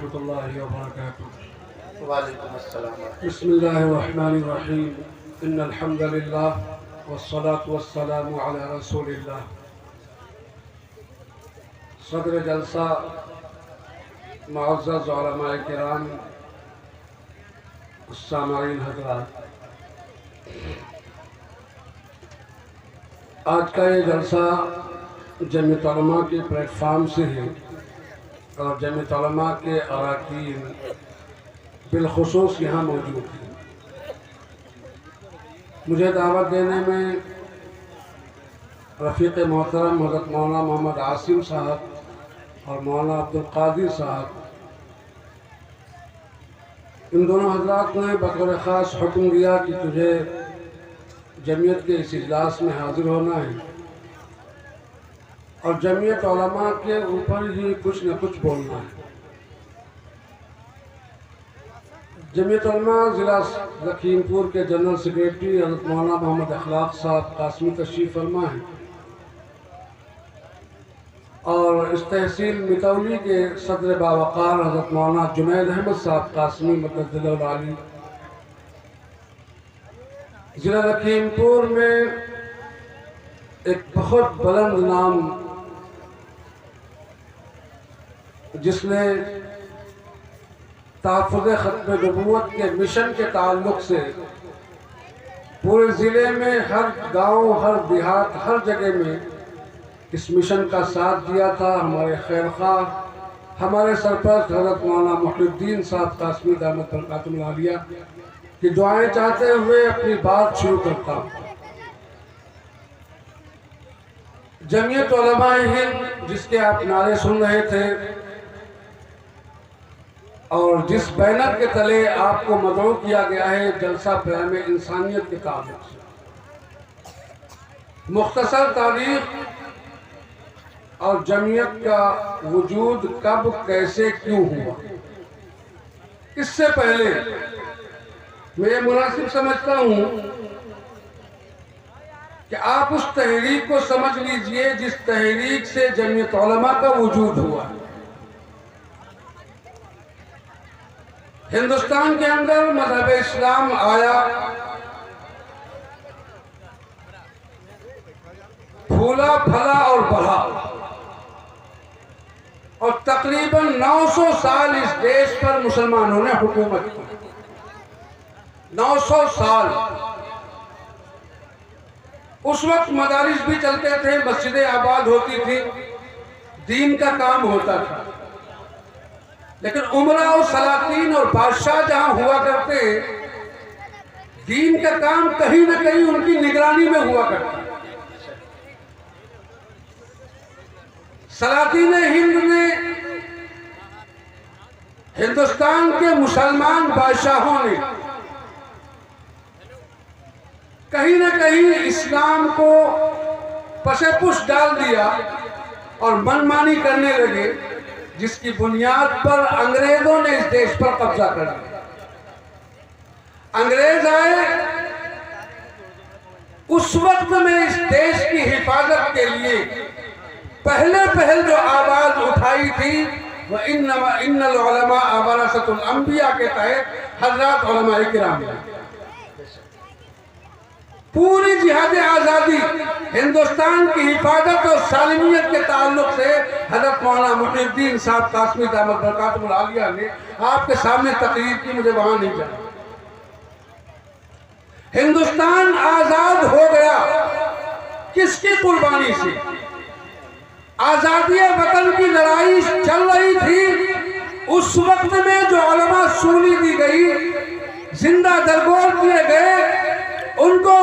ورحمۃ اللہ وبرکاتہ۔ وعلیکم السلام۔ بسم اللہ الرحمن الرحیم، ان الحمد للہ والصلاة والسلام علی رسول اللہ۔ صدر جلسہ، معزز علماء کرام، سامعین حضرات، آج کا یہ جلسہ جمعیت علماء کے پلیٹ فارم سے ہے اور جمعیت علماء کے اراکین بالخصوص یہاں موجود ہیں۔ مجھے دعوت دینے میں رفیق محترم حضرت مولانا محمد عاصم صاحب اور مولانا عبدالقادر صاحب، ان دونوں حضرات نے بطور خاص حکم دیا کہ تجھے جمعیت کے اس اجلاس میں حاضر ہونا ہے اور جمعیت علماء کے اوپر ہی کچھ نہ کچھ بولنا ہے۔ جمعیت علماء ضلع لکھیم پور کے جنرل سیکریٹری حضرت مولانا محمد اخلاق صاحب قاسمی تشریف فرما ہیں اور اس تحصیل متولی کے صدر باوقار حضرت مولانا جنید احمد صاحب قاسمی مدد العالی ضلع لکھیم پور میں ایک بہت بلند نام، جس نے تحفظ ختم نبوت کے مشن کے تعلق سے پورے ضلع میں ہر گاؤں، ہر دیہات، ہر جگہ میں اس مشن کا ساتھ دیا تھا، ہمارے خیر خواہ، ہمارے سرپرست حضرت مولانا محی الدین صاحب قاسمی دامت برکاتہم العالیہ کی دعائیں چاہتے ہوئے اپنی بات شروع کرتا ہوں۔ جمعیت علماء ہند، جس کے آپ نعرے سن رہے تھے اور جس بینر کے تلے آپ کو مدعو کیا گیا ہے، جلسہ پیام انسانیت کے تعلق سے مختصر تاریخ اور جمعیت کا وجود کب، کیسے، کیوں ہوا، اس سے پہلے میں یہ مناسب سمجھتا ہوں کہ آپ اس تحریک کو سمجھ لیجئے جس تحریک سے جمعیت علماء کا وجود ہوا۔ ہندوستان کے اندر مذہب اسلام آیا، پھولا پھلا اور بڑھا، اور تقریباً 900 سال اس دیش پر مسلمانوں نے حکومت کی۔ 900 سال۔ اس وقت مدارس بھی چلتے تھے، مسجدیں آباد ہوتی تھی، دین کا کام ہوتا تھا، لیکن امراء اور سلاطین اور بادشاہ جہاں ہوا کرتے، دین کا کام کہیں نہ کہیں ان کی نگرانی میں ہوا کرتا۔ سلاطین ہند نے ہندوستان کے مسلمان بادشاہوں نے کہیں نہ کہیں اسلام کو پس پش ڈال دیا اور منمانی کرنے لگے، جس کی بنیاد پر انگریزوں نے اس دیش پر قبضہ کر لیا۔ انگریز آئے، اس وقت میں اس دیش کی حفاظت کے لیے پہل جو آواز اٹھائی تھی وہ ان العلماء ورثۃ الانبیاء کے تحت حضرات علماء کرام ہیں۔ پوری جہاد آزادی، ہندوستان کی حفاظت اور سالمیت کے تعلق سے حضرت مولانا محی الدین صاحب قاسمی دامت برکاتہم العالیہ نے آپ کے سامنے تقریر کی، مجھے وہاں نہیں جانا۔ ہندوستان آزاد ہو گیا کس کی قربانی سے؟ آزادی وطن کی لڑائی چل رہی تھی، اس وقت میں جو علماء سولی دی گئی، زندہ درگور کیے گئے، ان کو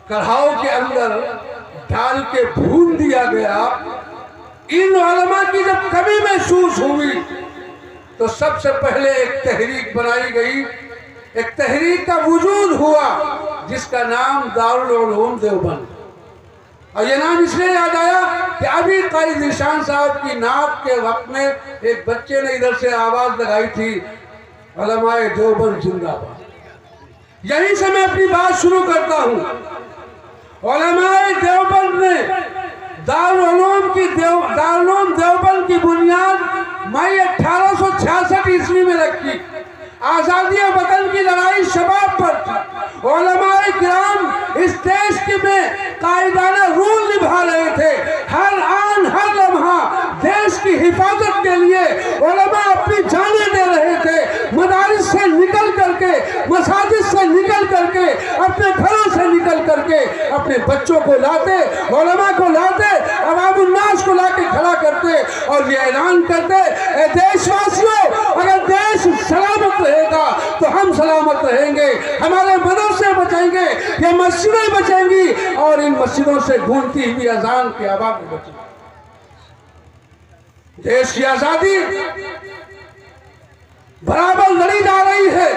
کڑھاؤ کے اندر ڈال کے بھون دیا گیا۔ ان علماء کی جب کمی محسوس ہوئی تو سب سے پہلے ایک تحریک بنائی گئی، ایک تحریک کا وجود ہوا جس کا نام دارالعلوم دیوبند۔ اور یہ نام اس لیے یاد آیا کہ ابھی قائد ذیشان صاحب کی نعت کے وقت میں ایک بچے نے ادھر سے آواز لگائی تھی، علماء دیوبند زندہ باد۔ یہیں سے میں اپنی بات شروع کرتا ہوں۔ علماء دیوبند نے دارالعلوم دیوبند کی بنیاد मई 1866 ईस्वी में रखी। आजादी वतन की लड़ाई शबाब पर थी। उलमाए किराम इस देश के में कायदाना रूल निभा रहे थे। हर आन हर लम्हा देश की हिफाजत के लिए उलमा अपनी जानें दे रहे थे। मदारिस से निकल करके, मसाजिद से निकल करके, अपने घरों से निकल करके अपने बच्चों को लाते, उलमा को लाते, अवामुन्नास को लाके खड़ा करते और ये ऐलान करते, ए देशवासियों, अगर देश सलामत रहेगा तो हम सलामत रहेंगे, हमारे मदरसे बचेंगे, ये मस्जिदें बचेंगी और इन मस्जिदों से गूंजती हुई अजान की आवाज बचेगी। देश की आजादी बराबर लड़ी जा रही है,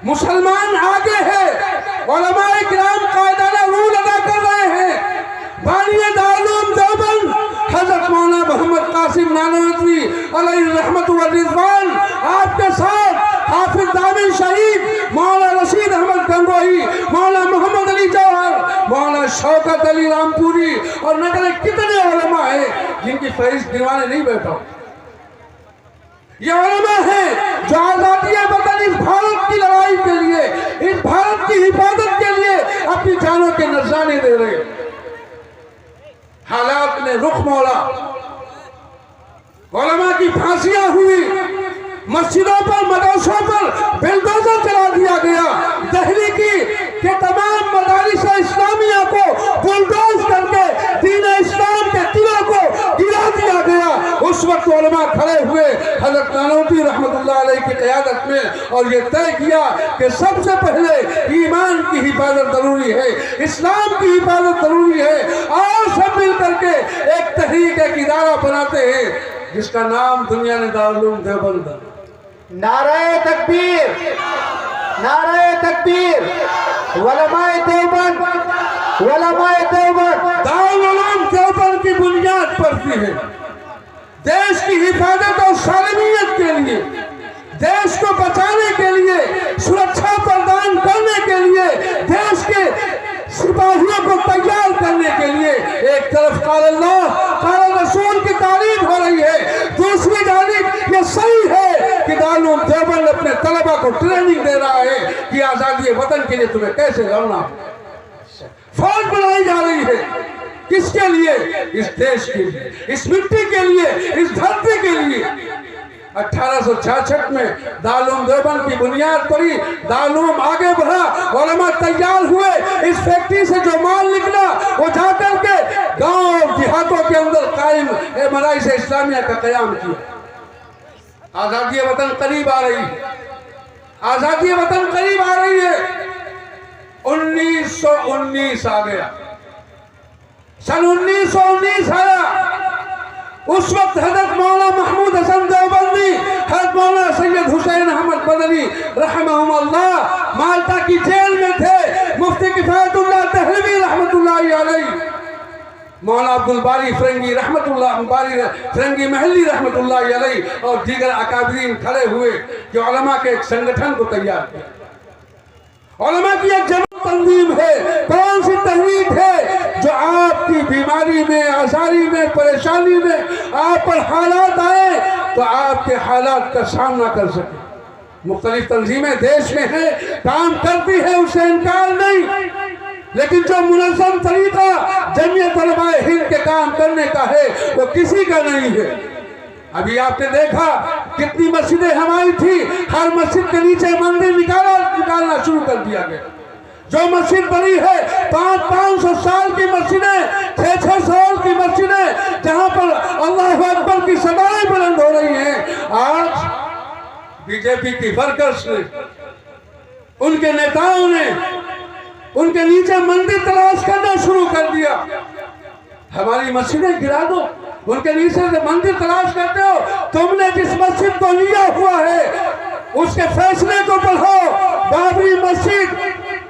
मुसलमान आगे है, उलमाए किराम कायदाना रूल अदा कर रहे हैं। बानिए दारुल देवबंद हजरत मौलाना मोहम्मद कासिम नानवी अलैहि रहमत व रिज़वान, आपके साथ हाफिज दामिन शहीद मौलाना रशीद अहमद गंगोही, मौलाना मोहम्मद अली जौहर, मौलाना शौकत अली रामपुरी और न जाने कितने उलमा हैं जिनकी फहरिस्त गिनवाने नहीं बैठा हूं। ये उलमा हैं जो आजादी वतन इस भारत की लड़ाई के लिए, इस भारत की हिफाजत के लिए अपनी जानों के नजराने दे रहे। हालात ने रुख मोड़ा, उलमा की फांसियां हुई, मस्जिदों पर, मदरसों पर बिल्डोजर चला दिया गया। दिल्ली के तमाम मदारिस इस्लामिया को बुलडोज करके दीन इस्लाम के दिलों को गिरा दिया गया। उस वक्त उलमा खड़े हुए हजरत नानवी रहमतुल्लाह अलैहि की क़यादत में और ये तय किया कि सबसे पहले ईमान की हिफाजत जरूरी है, इस्लाम की हिफाजत जरूरी है। और सब मिल करके एक तहरीक, एक इदारा बनाते हैं जिसका नाम दुनिया ने दारुल देवबंद। नाराए तकबीर, नाराए तकबीर, उलमाए देवबंद, उलमाए देवबंद। दारुल उलूम देवबंद की बुनियाद पड़ती है देश की हिफाजत और सालमियत के लिए, देश को बचाने के लिए, सुरक्षा प्रदान करने के लिए, देश के सिपाहियों को तैयार करने के लिए। एक तरफ क़ाल अल्लाह क़ाल रसूल की तारीफ हो रही है, दूसरी जानिब ये सही है कि दारुल देवबंद अपने तलबा को ट्रेनिंग दे रहा है कि आजादी वतन के लिए तुम्हें कैसे लड़ना है। फौज बनाई जा रही है किसके लिए? इस देश के लिए, इस मिट्टी के लिए, इस धरती के लिए। 1866 में दारुल देवबंद की बुनियाद पड़ी, दारुल आगे बढ़ा, उलमा तैयार हुए। इस फैक्ट्री से जो माल निकला वो जाकर के गांव और देहातों के अंदर कायम मदारिस इस्लामिया का कयाम किया। आजादी वतन करीब आ रही, आजादी वतन करीब आ रही है। 1919 आ गया, सन 1919 आया। उस वक्त हजरत मौलाना महमूद हसन देवबंदी, हजरत मौलाना सैयद हुसैन अहमद बदरी रहमहुल्लाह माल्टा की जेल में थे। मुफ्ती किफायतुल्लाह दहलवी रहमतुल्लाहि अलैहि, मौलाना अब्दुल बारी फिरंगी रहमतुल्लाह बारी फिरंगी महली रहमतुल्लाहि अलैहि और दीगर अकाबरीन खड़े हुए कि उलमा के एक संगठन को तैयार किया। उलमा की एक जमात तंजीम है। कौन सी तहरीक है जो आपकी बीमारी में, आसारी में, परेशानी में आप पर हालात आए तो आपके हालात का सामना कर सके। मुख्तलिफ तंजीमें देश में है, काम करती है, उससे इनकार नहीं, लेकिन जो मुनज़्ज़म तरीका जमीयत उलमाए हिंद के काम करने का है वो किसी का नहीं है। अभी आपने देखा कितनी मस्जिदें हमारी थी, हर मस्जिद के नीचे मंदिर निकालना शुरू कर दिया गया। जो मस्जिद बनी है 500 साल की मस्जिदें, 600 साल की मस्जिदें, जहां पर अल्लाह अकबर की सदाएं बुलंद हो रही हैं, आज बीजेपी की वर्कर्स ने, उनके नेताओं ने उनके नीचे मंदिर तलाश करना शुरू कर दिया। हमारी मस्जिदें गिरा दो, उनके नीचे से मंदिर तलाश करते हो। तुमने जिस मस्जिद को लिया हुआ है उसके फैसले को पढ़ो। बाबरी मस्जिद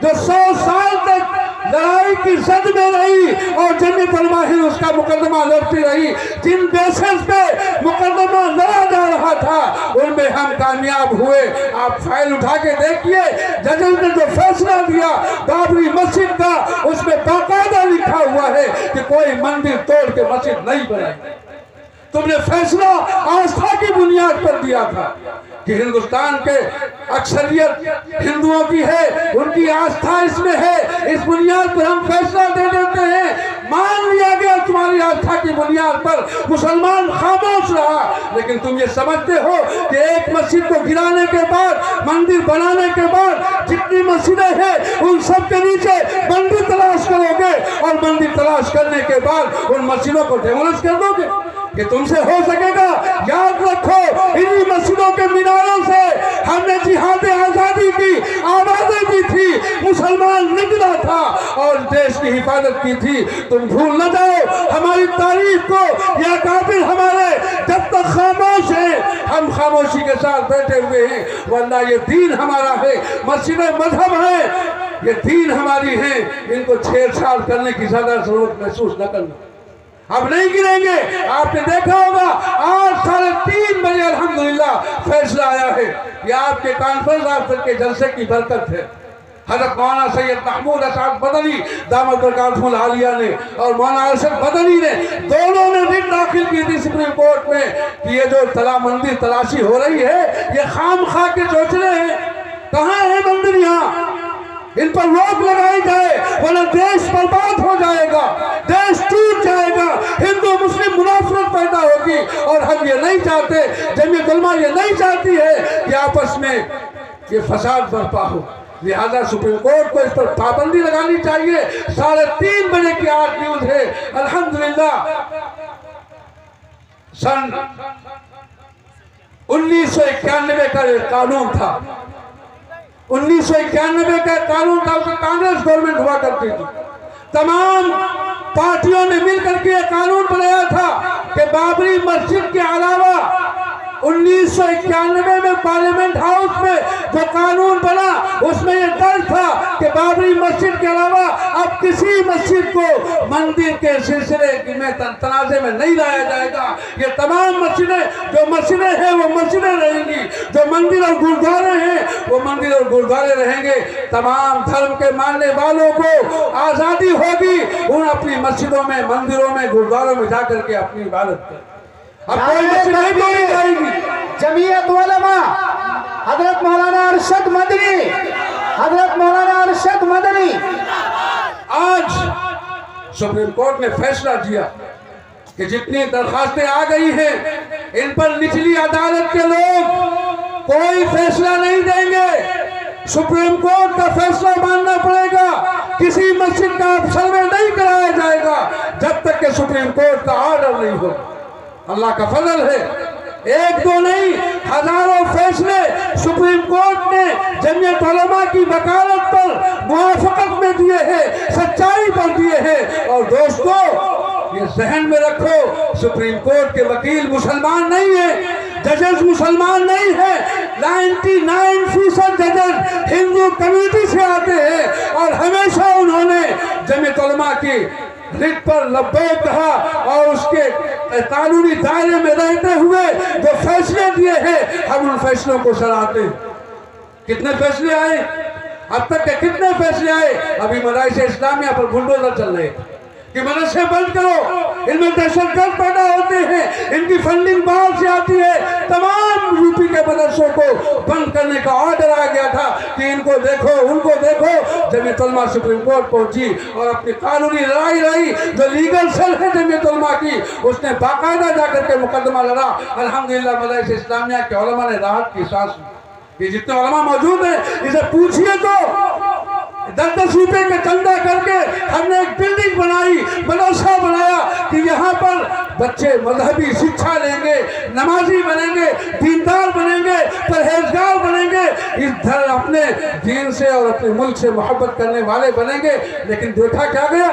जो 100 साल तक लड़ाई की जद में रही और जमीयत उलमा हिंद उसका मुकदमा लड़ती रही, जिन बेसिस पे मुकदमा लड़ा जा रहा था उनमें हम कामयाब हुए। आप फाइल उठा के देखिए, जजेस ने जो फैसला दिया बाबरी मस्जिद का, उसमें बाकायदा लिखा हुआ है कि कोई मंदिर तोड़ के मस्जिद नहीं बनाई। तुम ने फैसला आस्था की बुनियाद पर दिया था कि हिंदुस्तान के अक्सरियत हिंदुओं की है, उनकी आस्था इसमें है, इस बुनियाद पर हम फैसला दे देते हैं। मान लिया गया तुम्हारी आस्था की बुनियाद पर, मुसलमान खामोश रहा। लेकिन तुम ये समझते हो कि एक मस्जिद को गिराने के बाद, मंदिर बनाने के बाद जितनी मस्जिदें हैं उन सब के नीचे मंदिर तलाश करोगे और मंदिर तलाश करने के बाद उन मस्जिदों को डेमोलिश कर दोगे। कि तुमसे हो सकेगा? याद रखो, इन्हीं मस्जिदों के मीनारों से हमने जिहाद आजादी की आवाजें दी थी, मुसलमान निकला था और देश की हिफाजत की थी। तुम भूल न जाओ हमारी तारीख को, या काफिर हमारे जब तक खामोश हैं हम खामोशी के साथ बैठे हुए हैं, वरना ये दीन हमारा है, मस्जिदें मजहब है, ये दीन हमारी है, इनको छेड़छाड़ करने की ज्यादा जरूरत महसूस न करना। अब नहीं गिरेंगे। आपने देखा होगा आज 3:30 बजे अल्हम्दुलिल्लाह फैसला आया है। ये आपके कॉन्फ्रेंस ऑफिसर के जलसे की बरकत है। हज़रत मौलाना सैयद महमूद असाद मदनी दामद बरकातहुल आलिया ने और मौलाना अरशद मदनी ने दोनों ने रिट दाखिल की थी सुप्रीम कोर्ट में कि ये जो मंदिर तलाशी हो रही है ये खामखा के चोचले हैं। कहाँ है मंदिर? यहाँ इन पर रोक लगाई जाए, वरना देश बर्बाद हो जाएगा, देश टूट जाएगा, हिंदू मुस्लिम मुनाफरत पैदा होगी। और हम ये नहीं चाहते, जमीयत उलमा ये नहीं चाहती है कि आपस में ये फसाद बर्पा हो। लिहाजा सुप्रीम कोर्ट को इस पर पाबंदी लगानी चाहिए। 3:30 बजे की आज न्यूज है। अल्हम्दुलिल्लाह सन 1991 का कानून था, 1991 का कानून था, उसमें कांग्रेस गवर्नमेंट हुआ करती थी। तमाम पार्टियों ने मिलकर के कानून बनाया था कि बाबरी मस्जिद के अलावा 1991 में पार्लियामेंट हाउस में जो कानून बना उसमें यह दर्ज था कि बाबरी मस्जिद के अलावा अब किसी मस्जिद को मंदिर के सिलसिले में तनाज़े में नहीं लाया जाएगा। ये तमाम मस्जिदें जो मस्जिदें हैं वो मस्जिदें रहेंगी, जो मंदिर और गुरुद्वारे हैं वो मंदिर और गुरुद्वारे रहेंगे। तमाम धर्म के मानने वालों को आज़ादी होगी, उन अपनी मस्जिदों में, मंदिरों में, गुरुद्वारों में जाकर के अपनी इबादत करें। अब कोई मस्जिद नहीं तोड़ी जाएगी। जमीयत उलमा हजरत मौलाना अरशद मदनी, हजरत मौलाना अरशद मदनी। आज सुप्रीम कोर्ट ने फैसला दिया कि जितनी दरखास्तें आ गई हैं इन पर निचली अदालत के लोग कोई फैसला नहीं देंगे। सुप्रीम कोर्ट का फैसला मानना पड़ेगा। किसी मस्जिद का सर्वे नहीं कराया जाएगा जब तक कि सुप्रीम कोर्ट का ऑर्डर नहीं हो। अल्लाह का फजल है, एक दो नहीं हजारों फैसले सुप्रीम कोर्ट ने जमीयत उलमा की वकालत पर मुआफकत में दिए हैं, सच्चाई पर दिए हैं। और दोस्तों ये जहन में रखो, सुप्रीम कोर्ट के वकील मुसलमान नहीं है, जजेस मुसलमान नहीं है। 99% जजेस हिंदू कम्युनिटी से आते हैं और हमेशा उन्होंने जमीयत उलमा की रिट पर लब्बैक कहा और उसके कानूनी दायरे में रहते हुए जो फैसले दिए हैं हम उन फैसलों को सराहते हैं। कितने फैसले आए अब तक के? कितने फैसले आए? अभी मदारिस इस्लामिया पर बुलडोजर चल रहे कि मदरसे बंद करो, इनमें दहशतगर्द पैदा होते हैं, इनकी फंडिंग बाहर से आती है। तमाम यूपी के मदरसों को बंद करने का ऑर्डर आ गया था कि इनको देखो, उनको देखो। जमीयत उलमा सुप्रीम कोर्ट पहुंची और अपनी कानूनी लड़ाई लड़ी। जो लीगल सेल है जमीयत उलमा की, उसने बाकायदा जाकर के मुकदमा लड़ा। अल्हम्दुलिल्लाह मदरस इस्लामिया के उलमा ने राहत की सांस ली। ये जितने उलमा मौजूद हैं इसे पूछिए तो 10-10 रुपए का चंदा करके हमने एक बिल्डिंग बनाई, मदरसा बनाया कि यहाँ पर बच्चे मजहबी शिक्षा लेंगे, नमाजी बनेंगे, दीनदार बनेंगे, परहेजगार बनेंगे, इस धर्म अपने दीन से और अपने मुल्क से मोहब्बत करने वाले बनेंगे। लेकिन देखा क्या गया?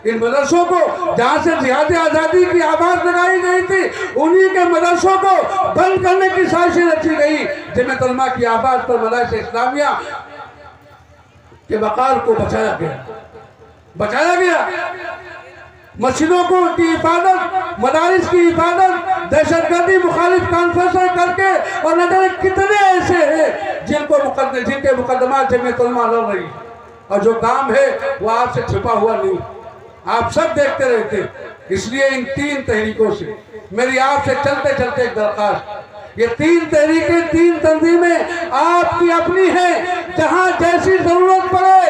इन मदरसों को जहाँ से जिहाद आज़ादी की आवाज़ लगाई गई थी उन्हीं के मदरसों को बंद करने की साजिश रची गई। जमीयत उलमा की आवाज़ पर मदरसा इस्लामिया के वक़ार को बचाया गया। मस्जिदों को की हिफाजत, मदारिस की हिफाजत दहशतगर्दी मुखालिफ कॉन्फ्रेंस करके, और न जाने कितने ऐसे हैं जिनके मुकदमा जमीयत उलमा लड़ रही है और जो काम है वो आपसे छिपा हुआ नहीं। آپ سب دیکھتے رہتے. اس لیے ان 3 تحریکوں سے میری آپ سے چلتے چلتے ایک درخواست. یہ 3 تحریکیں 3 تنظیمیں آپ کی اپنی ہیں. جہاں جیسی ضرورت پڑے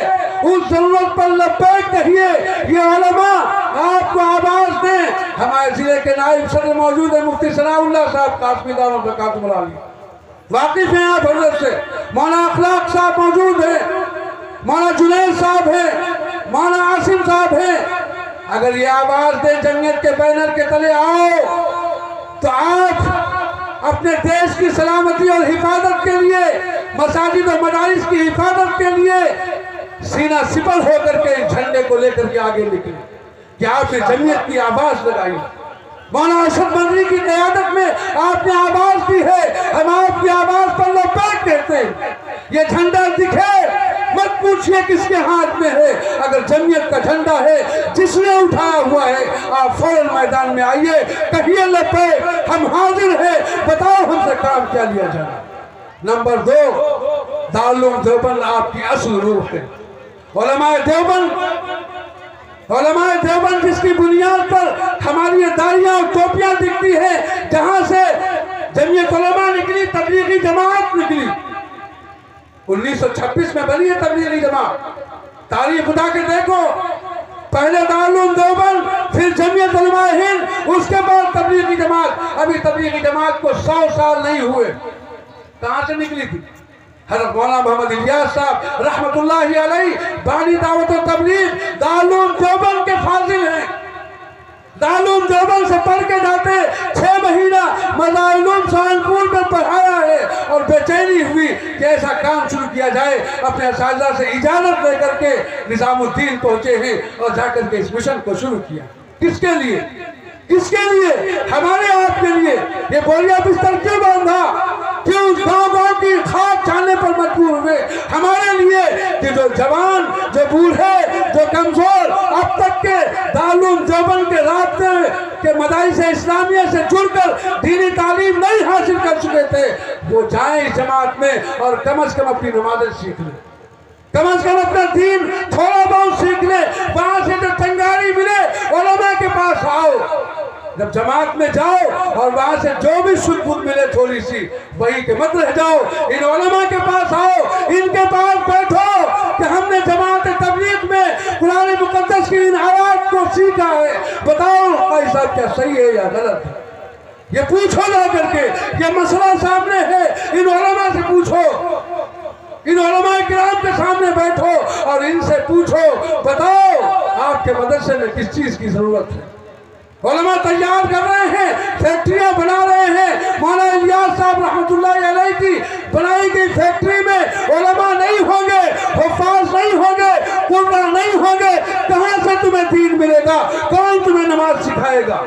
اس ضرورت پر لبیک کہیے. یہ علماء آپ کو آواز دیں. ہمارے ضلع کے نائب صدر موجود ہیں مفتی ثناء اللہ صاحب قاسمی دامت برکاتہ عالی, واقف ہیں آپ حضرت سے. مولانا اخلاق صاحب موجود ہیں, مولانا جنید صاحب ہیں, مولانا عاصم صاحب ہیں. اگر یہ آواز دیں جمعیت کے بینر کے تلے آؤ تو آپ اپنے دیش کی سلامتی اور حفاظت کے لیے, مساجد و مدارس کی حفاظت کے لیے سینہ سپر ہو کر کے جھنڈے کو لے کر کے آگے نکلے کہ آپ نے جمعیت کی آواز لگائی. مولانا ارشد مدنی کی قیادت میں آپ نے آواز دی ہے, ہم آپ کی آواز پر لبیک کہتے ہیں. یہ جھنڈا دکھے مت پوچھئے کس کے ہاتھ میں ہے. اگر جمعیت کا جھنڈا ہے جس نے اٹھایا ہوا ہے آپ فوراً میدان میں آئیے, کہیے لبیک, ہم حاضر ہیں, بتاؤ ہم سے کام کیا لیا جائے. نمبر 2, دارالعلوم دیوبند آپ کی اصل روح ہے. علماء دیوبند جس کی بنیاد پر ہماری یہ داڑیاں اور ٹوپیاں دکھتی ہیں, جہاں سے جمعیت علماء نکلی, تبلیغی جماعت نکلی. 1926 میں بنی ہے تبلیغی جماعت. تاریخ خدا کے دیکھو, پہلے دارالعلوم دیوبند, پھر جمعیت علماء ہند, اس کے بعد تبلیغی جماعت. ابھی تبلیغی جماعت کو 100 سال نہیں ہوئے. کہاں سے نکلی تھی؟ حضرت مولانا محمد الیاس صاحب رحمت اللہ علیہ بانی دعوت و تبلیغ دارالعلوم دیوبند کے فاضل ہیں. دارالعلوم دیوبند سے پڑھ کے جاتے 6 مہینہ مدارالعلوم سہارنپور میں پڑھایا ہے, اور بے چینی ہوئی کہ ایسا کام شروع کیا جائے. اپنے اساتذہ سے اجازت لے کر کے نظام الدین پہنچے ہیں اور جا کر کے اس مشن کو شروع کیا. کس کے لیے؟ کس کے لیے؟ ہمارے آپ کے لیے. یہ بوریا بستر کیوں باندھا؟ کیوں گاؤں گاؤں کی خاک چھاننے پر مجبور ہوئے؟ ہمارے لیے کہ جو جوان, جو بوڑھے, جو کمزور اب تک کے دارالعلوم دیوبند کے رابطے کے مدارس اسلامیہ سے جڑ کر دینی تعلیم نہیں حاصل کر چکے تھے, وہ جائیں اس جماعت میں اور کم از کم اپنی نمازیں سیکھ لیں, کم از کم اپنا دین تھوڑا بہت سیکھ لیں. وہاں سے جو چنگاری ملے علماء کے پاس آؤ. جب جماعت میں جاؤ اور وہاں سے جو بھی سود بد ملے تھوڑی سی, وہی کے مت رہ جاؤ. ان علماء کے پاس آؤ, ان کے پاس بیٹھو کہ ہم نے جماعت تبلیغ میں قرآن مقدس کی ان آیات کو سیکھا ہے, بتاؤ قاضی صاحب کیا صحیح ہے یا غلط ہے. یہ پوچھو جا کر کے, یہ مسئلہ سامنے ہے, ان علماء سے پوچھو, ان علماء کرام کے سامنے بیٹھو اور ان سے پوچھو, بتاؤ آپ کے مدرسے میں کس چیز کی ضرورت ہے. علماء تیار کر رہے ہیں, فیکٹریاں بنا رہے ہیں. مولانا الیاس صاحب رحمت اللہ علیہ کی بنائی گئی فیکٹری میں علماء نہیں ہوں گے, حفاظ نہیں ہوں گے, قرآ نہیں ہوں گے, کہاں سے تمہیں دین ملے گا؟ کون تمہیں نماز سکھائے گا؟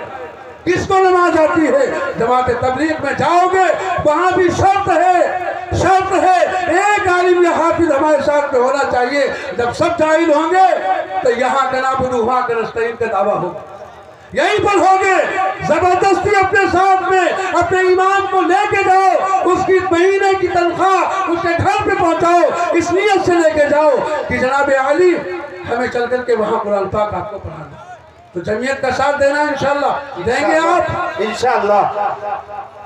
کس کو نماز آتی ہے؟ جماعت تبلیغ میں جاؤ گے وہاں بھی شرط ہے ایک عالم یا حافظ ہمارے ساتھ میں ہونا چاہیے. جب سب جاہل ہوں گے تو یہاں کا نعبد وہاں کا نستعین کا دعویٰ ہوگا, یہیں پر ہوگے. زبردستی اپنے ساتھ میں اپنے امام کو لے کے جاؤ, اس کی مہینے کی تنخواہ اس کے گھر پہ پہنچاؤ, اس نیت سے لے کے جاؤ کہ جناب عالی ہمیں چل کر کے وہاں قرآن پاک آپ کو پڑھانا. تو جمعیت کا ساتھ دینا انشاءاللہ دیں گے آپ انشاءاللہ.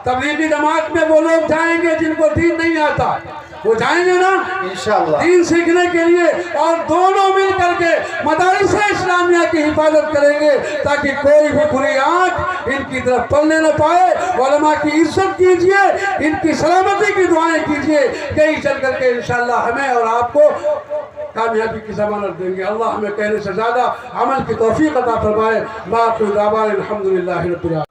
تبلیغی جماعت میں وہ لوگ جائیں گے جن کو دین نہیں آتا, وہ جائیں گے نا انشاءاللہ دین سیکھنے کے لیے, اور دونوں مل کر کے مدارس اسلامیہ کی حفاظت کریں گے تاکہ کوئی بھی بری آنکھ ان کی طرف پلنے نہ پائے. علماء کی عزت کیجئے, ان کی سلامتی کی دعائیں کیجئے, یہی چل کر کے انشاءاللہ ہمیں اور آپ کو کامیابی کی ضمانت دیں گے. اللہ ہمیں کہنے سے زیادہ عمل کی توفیق عطا فرمائے. باقی دعوانا الحمدللہ رب العالمین.